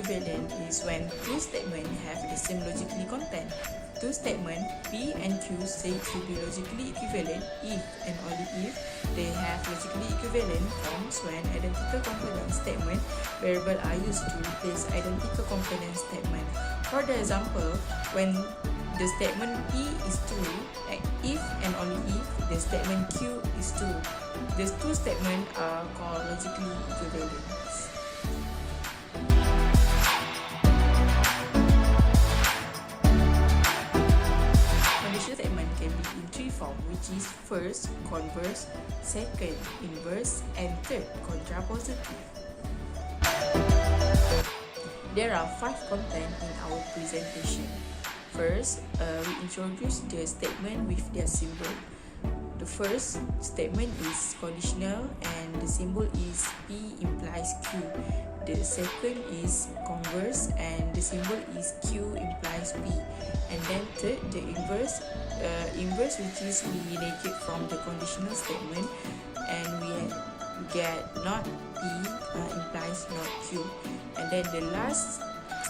equivalent is when two statements have the same logical content. Two statements P and Q say to be logically equivalent if and only if they have logically equivalent forms when identical component statement variable are used to replace identical component statement. For the example, when the statement P is true, if and only if the statement Q is true, these two statements are called logically equivalent. Conditional statement can be in three forms, which is first, converse, second, inverse, and third, contrapositive. There are 5 contents in our presentation. First, we introduce the statement with their symbol. The first statement is conditional and the symbol is P implies Q. The second is converse and the symbol is Q implies P. And then third, the inverse which is we negate from the conditional statement and we get not P implies not Q. And then the last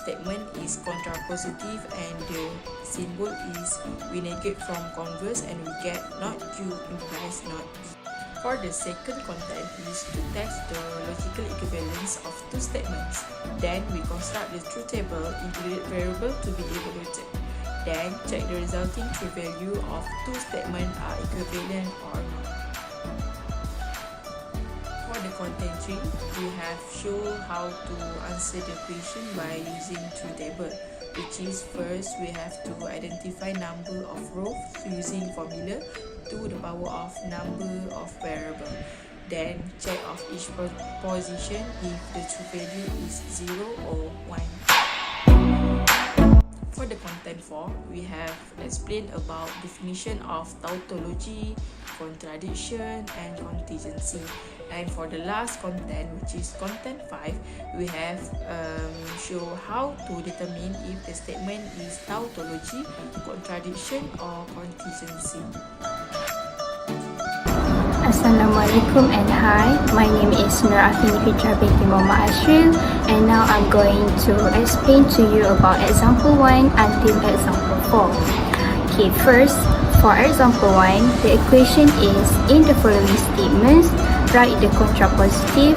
statement is contrapositive and the symbol is we negate from converse and we get not Q implies not P. For the second content is to test the logical equivalence of two statements. Then we construct the truth table included variable to be evaluated. Then check the resulting true value of two statements are equivalent or not. For the content tree, we have shown how to answer the question by using true table, which is first we have to identify number of rows using formula to the power of number of variable. Then check of each position if the true value is 0 or 1. For the content 4, we have explained about definition of tautology, contradiction, and contingency. And for the last content, which is content 5, we have show how to determine if the statement is tautology, contradiction, or contingency. Assalamualaikum and hi, my name is Nur Afini Fitra binti Muhammad Ashril, and now I'm going to explain to you about example 1 until example 4. Okay, first, for example 1, the equation is in the following statements, write the contrapositive,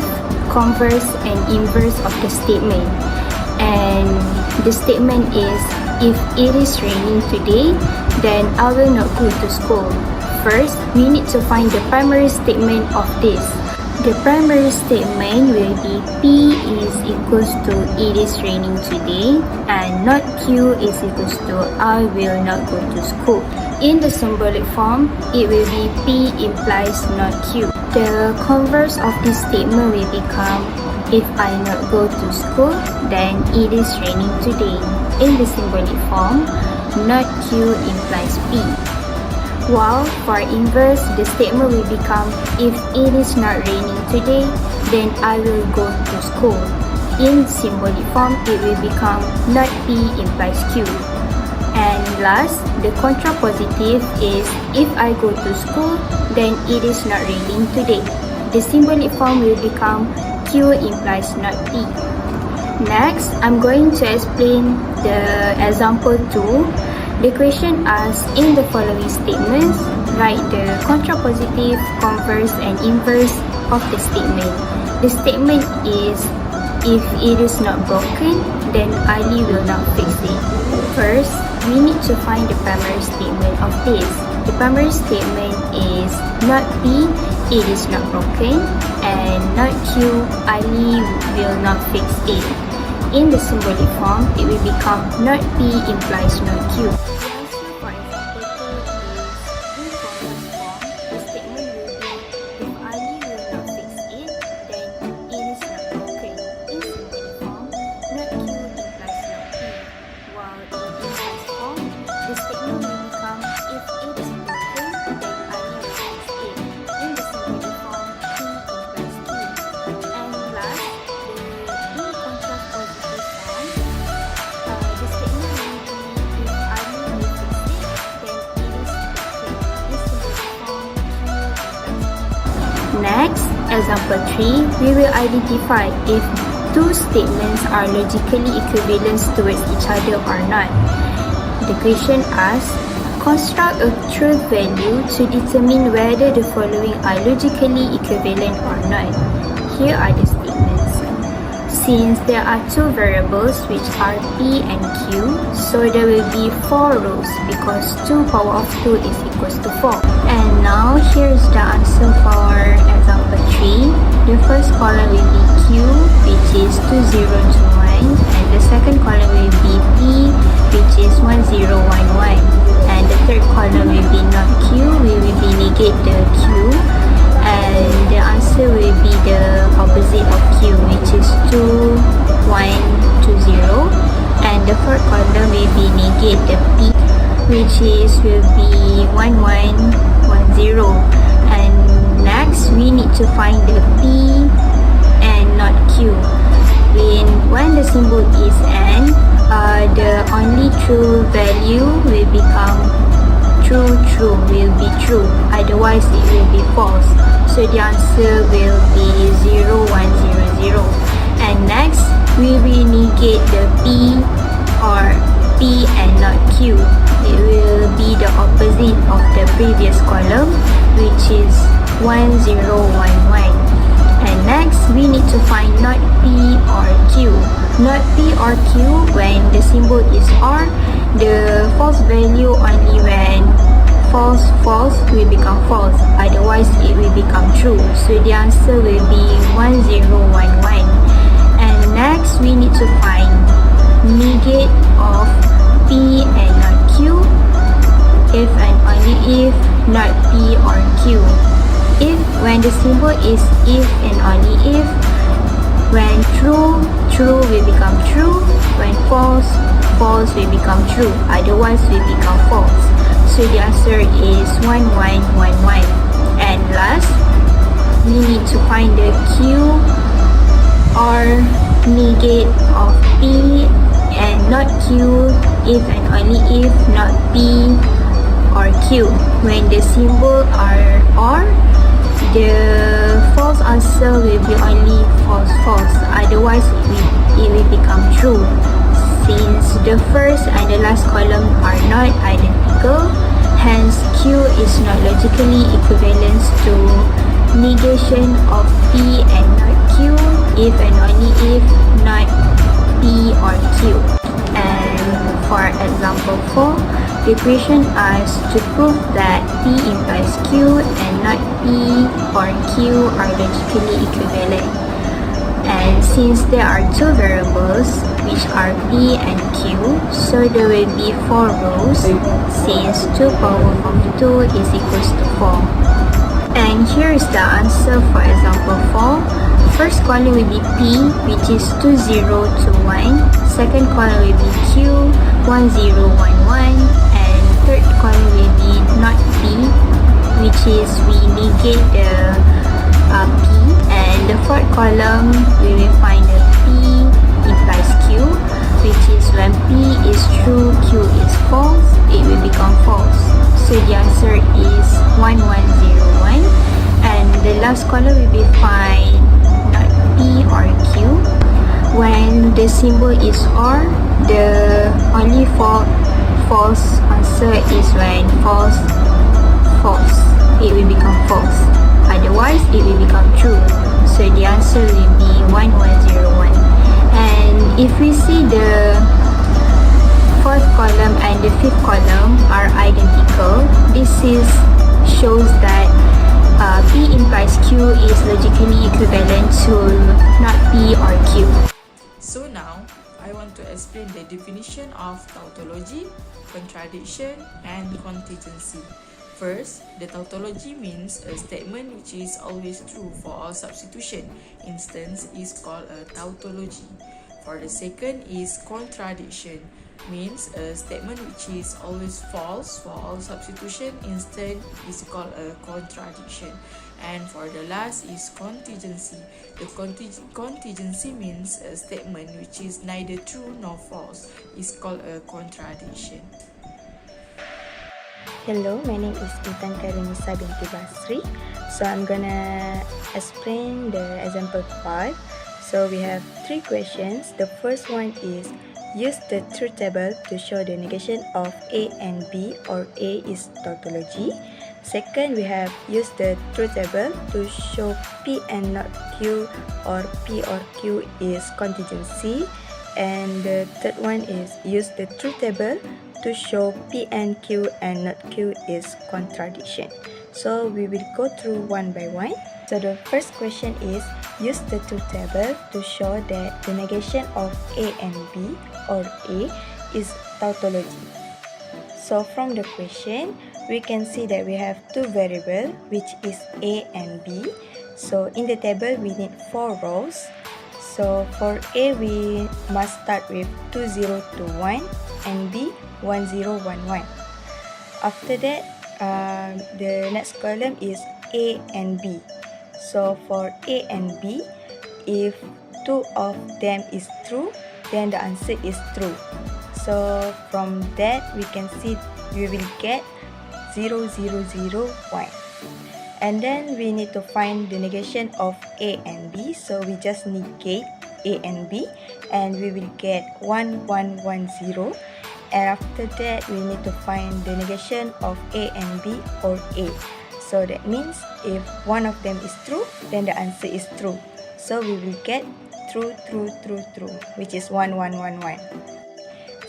converse, and inverse of the statement. And the statement is, if it is raining today, then I will not go to school. First, we need to find the primary statement of this. The primary statement will be P is equals to it is raining today and not Q is equals to I will not go to school. In the symbolic form, it will be P implies not Q. The converse of this statement will become if I not go to school, then it is raining today. In the symbolic form, not Q implies P. While for inverse, the statement will become if it is not raining today, then I will go to school. In symbolic form, it will become not P implies Q. And last, the contrapositive is if I go to school, then it is not raining today. The symbolic form will become Q implies not P. Next, I'm going to explain the example 2. The question asks, in the following statements, write the contrapositive, converse, and inverse of the statement. The statement is, if it is not broken, then Ali will not fix it. First, we need to find the primary statement of this. The primary statement is not P, it is not broken, and not Q, Ali will not fix it. In the symbolic form, it will become not P implies not Q. Next, example 3, we will identify if two statements are logically equivalent towards each other or not. The question asks, construct a truth value to determine whether the following are logically equivalent or not. Here are the statements. Since there are two variables which are P and Q, so there will be 4 rows because 2 power of 2 is equals to 4. And now here's the answer for example 3. The first column will be Q, which is 2021, and the second column will be P, which is 1011. And the third column will be not Q, we will be negate the Q, and the answer will be the opposite of Q, which is 2120. And the fourth column will be negate the P, which will be 1110. And next we need to find the P and not Q. When the symbol is N, the only true value will become true, will be true, otherwise it will be false. So the answer will be 0100. And next we will negate the P or P and not Q. It will be the opposite of the previous column, which is 1011. And next we need to find not P or Q. Not P or Q, when the symbol is R, the false value only when false will become false, otherwise it will become true. So the answer will be 1011. And next we need to find negate of P and not Q, if and only if not P or Q. If, when the symbol is if and only if, when true will become true, when false will become true, otherwise will become false. So the answer is 1111. And last, we need to find the Q or negate of P and not Q, if and only if not P or Q. When the symbol are or, the false answer will be only false, otherwise it will become true. Since the first and the last column are not identical, hence Q is not logically equivalent to negation of P and not Q, if and only if not P or Q. And for example 4, the question asks to prove that P implies Q and not P or Q are logically equivalent. And since there are two variables which are P and Q, so there will be 4 rows since 2 power of 2 is equals to 4. And here is the answer for example 4. First column will be P, which is 2021. Second column will be Q, 1011. And third column will be not P, which is we negate the P. And the fourth column we will find the P implies Q, which is when P is true, Q is false, it will become false. So the answer is 1101. And the last column will be find not P or Q. When the symbol is or, the only false answer is when false, it will become false, otherwise it will become true. So the answer will be 1101. And if we see the fourth column and the fifth column are identical, this shows that P implies Q is logically equivalent to not P or Q. So now, I want to explain the definition of tautology, contradiction, and contingency. First, the tautology means a statement which is always true for all substitution instance is called a tautology. For the second is contradiction, means a statement which is always false for all substitution instance is called a contradiction. And for the last is contingency. The contingency means a statement which is neither true nor false is called a contradiction. Hello, my name is Intan Karunisa binti Basri. So I'm gonna explain the example 5. So we have 3 questions. The first one is use the truth table to show the negation of A and B, or A is tautology. Second, we have use the truth table to show P and not Q, or P or Q is contingency. And the third one is use the truth table to show P and Q and not Q is contradiction. So we will go through one by one. So the first question is use the truth table to show that the negation of A and B, or A, is tautology. So from the question, we can see that we have two variables, which is A and B. So in the table, we need 4 rows. So for A, we must start with 2021 and B 1011. After that, the next column is A and B. So for A and B, if 2 of them is true, then the answer is true. So from that, we can see we will get 0001. And then we need to find the negation of A and B. So we just negate A and B, and we will get 1110. And after that, we need to find the negation of A and B, or A. So that means if one of them is true, then the answer is true. So we will get true, true, true, true, which is 1111.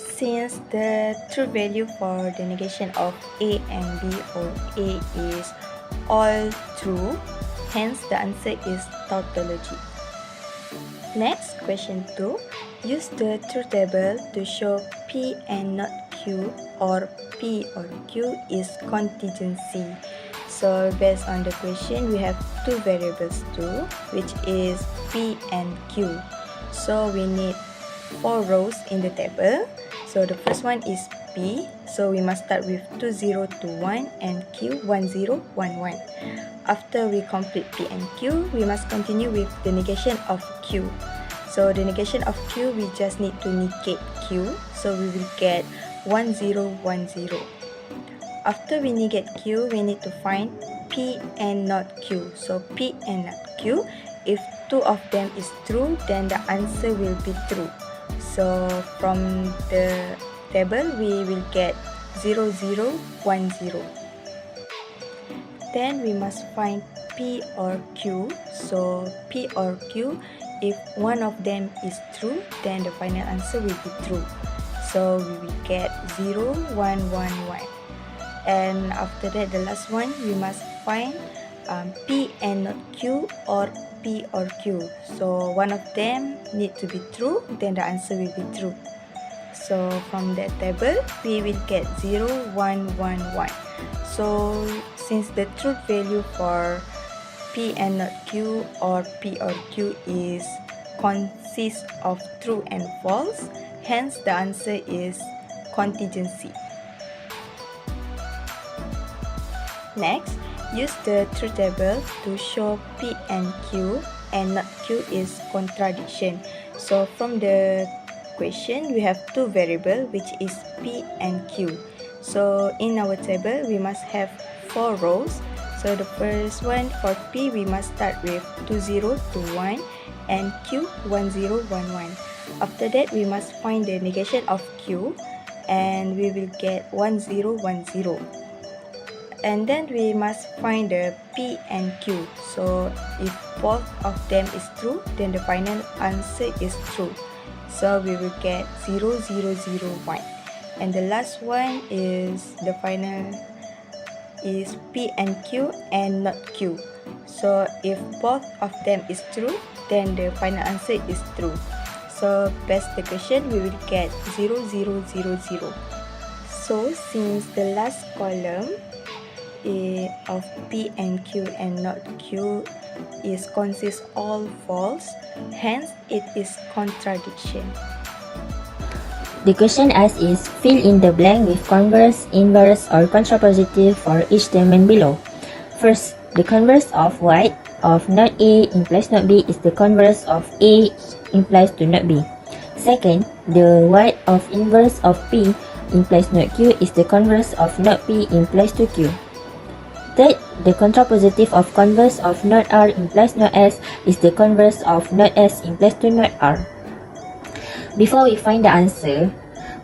Since the true value for the negation of A and B, or A, is all true, hence the answer is tautology. Next, question 2. Use the truth table to show P and not Q, or P or Q is contingency. So based on the question, we have 2 variables too, which is P and Q. So we need 4 rows in the table. So the first one is P. So we must start with 2021 and Q 1011. After we complete P and Q, we must continue with the negation of Q. So the negation of Q, we just need to negate Q. So we will get 1010. After we negate Q, we need to find P and not Q. So P and not Q. If 2 of them is true, then the answer will be true. So from the table, we will get 0010. Then we must find P or Q. So P or Q, if one of them is true, then the final answer will be true. So we will get 0111. And after that, the last one, we must find P and not Q, or P or Q. So one of them need to be true, then the answer will be true. So from that table, we will get 0111. So since the truth value for P and not Q, or P or Q is consists of true and false, hence the answer is contingency. Next, use the truth table to show P and Q and not Q is contradiction. So from the question, we have 2 variables, which is P and Q. So in our table, we must have 4 rows. So the first one, for P, we must start with 2021 and Q 1011. After that, we must find the negation of Q, and we will get 1010. And then we must find the P and Q. So if both of them is true, then the final answer is true. So we will get 0001. And the last one is the final is P and Q and not Q. So if both of them is true, then the final answer is true. So based the question, we will get 0000. So since the last column of P and Q and not Q is consists all false, hence it is contradiction. The question asked is fill in the blank with converse, inverse, or contrapositive for each statement below. First, the converse of white of not A implies not B is the converse of A implies to not B. Second, the white of inverse of P implies not Q is the converse of not P implies to Q. Third, the contrapositive of converse of not R implies not S is the converse of not S implies to not R. Before we find the answer,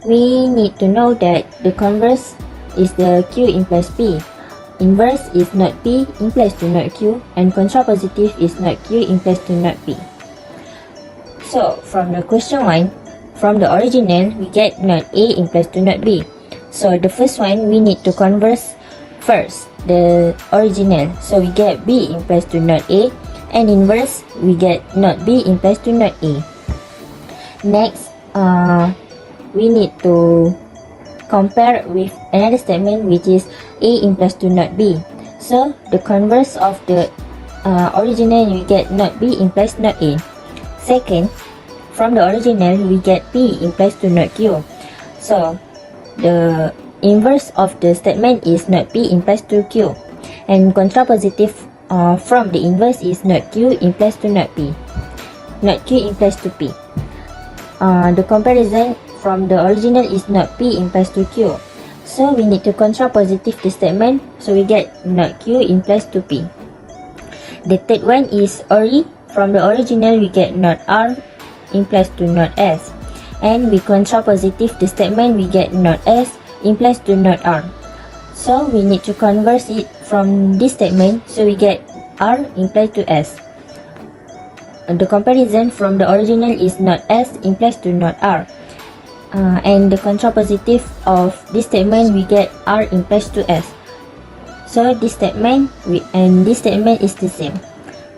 we need to know that the converse is the Q implies P. Inverse is not P implies to not Q, and contrapositive is not Q implies to not P. So, from the question 1, from the original, we get not A implies to not B. So, the first one, we need to converse first, the original. So, we get B implies to not A, and inverse, we get not B implies to not A. Next, we need to compare with another statement which is A implies to not B. So, the converse of the original, we get not B implies not A. Second, from the original, we get P implies to not Q. So, the inverse of the statement is not P implies to Q. And contrapositive from the inverse is not Q implies to not P. Not Q implies to P. The comparison from the original is not P implies to Q. So, we need to contrapositive the statement. So, we get not Q implies to P. The third one is ORI. From the original, we get not R implies to not S. And we contrapositive the statement, we get not S implies to not R. So, we need to converse it from this statement. So, we get R implies to S. The comparison from the original is not S implies to not R. And the contrapositive of this statement, we get R implies to S. So, this statement and this statement is the same.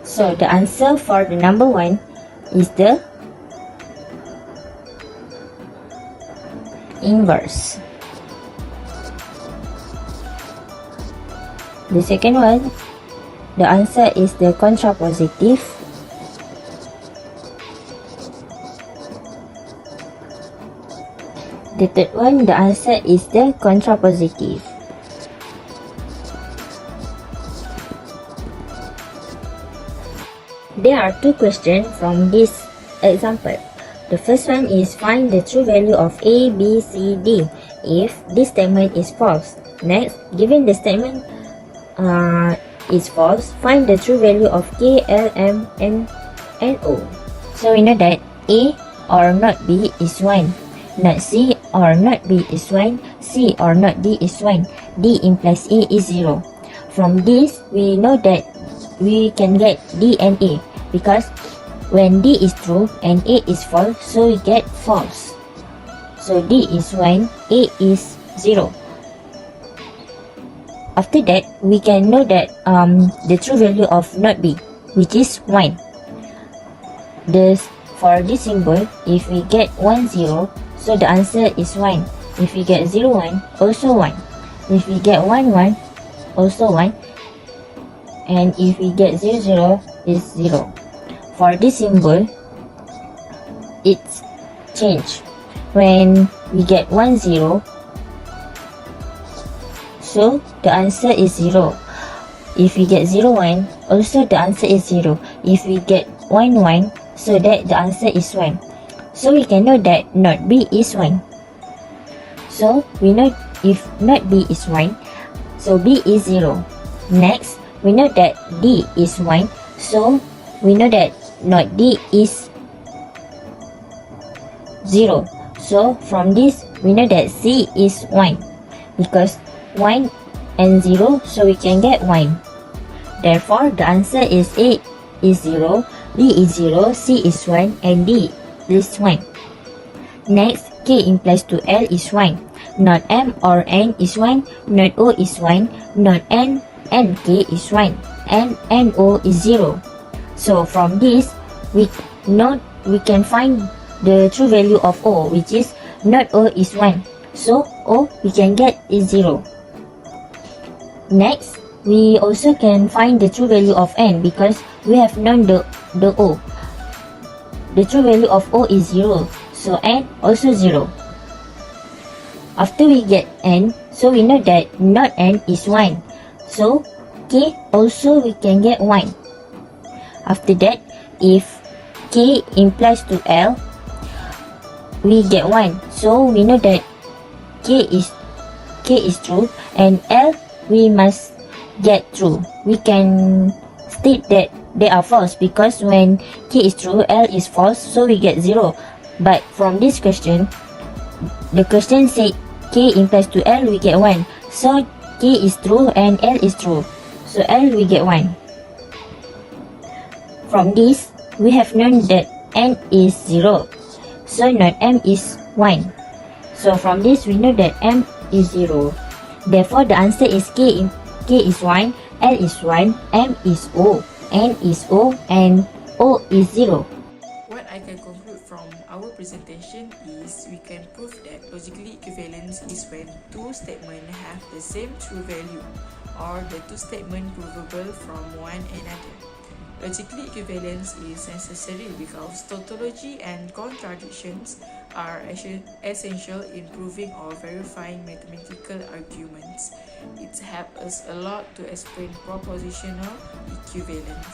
So, the answer for the number 1 is the inverse. The second one, the answer is the contrapositive. The third one, the answer is the contrapositive. There are two questions from this example. The first one is find the true value of A, B, C, D if this statement is false. Next, given the statement is false, find the true value of K, L, M, N, and O. So we know that A or not B is 1. Not C or not B is 1. C or not D is 1. D implies A is 0. From this, we know that we can get D and A because when D is true and A is false, so we get false. So D is 1, A is 0. After that, we can know that the true value of not B, which is 1. For this symbol, if we get 1, 0, so the answer is 1. If we get 0, 1, also 1. If we get 1, 1, also 1. And if we get 0, 0, is 0. For this symbol, it's changed. When we get 1, 0, so the answer is 0. If we get 0, 1, also the answer is 0. If we get 1, 1, so that the answer is 1. So we can know that not B is 1. So we know if not B is 1, so B is 0. Next, we know that D is 1. So we know that not D is 0. So from this, we know that C is 1. Because 1 and 0, so we can get 1. Therefore, the answer is A is 0, B is 0, C is 1, and D is 1. Next, K implies to L is 1. Not M or N is 1. Not O is 1. Not N and K is 1. And NO is 0. So from this, we can find the true value of O, which is not O is 1. So O we can get is 0. Next, we also can find the true value of N because we have known the O. The true value of O is 0. So N also 0. After we get N, so we know that not N is 1. So K also we can get 1. After that, if K implies to L, we get 1. So we know that K is true, and L we must get true. We can state that they are false because when K is true, L is false, so we get 0. But from this question, the question said K implies to L, we get 1. So K is true and L is true. So L we get 1. From this, we have known that N is 0. So not M is 1. So from this, we know that M is 0. Therefore, the answer is K is 1, L is 1, M is O, N is O, and O is 0. What I can conclude from our presentation is we can prove that logically equivalence is when two statements have the same true value or the two statements provable from one another. Logically equivalence is necessary because tautology and contradictions are essential in proving or verifying mathematical arguments. It helps us a lot to explain propositional equivalence.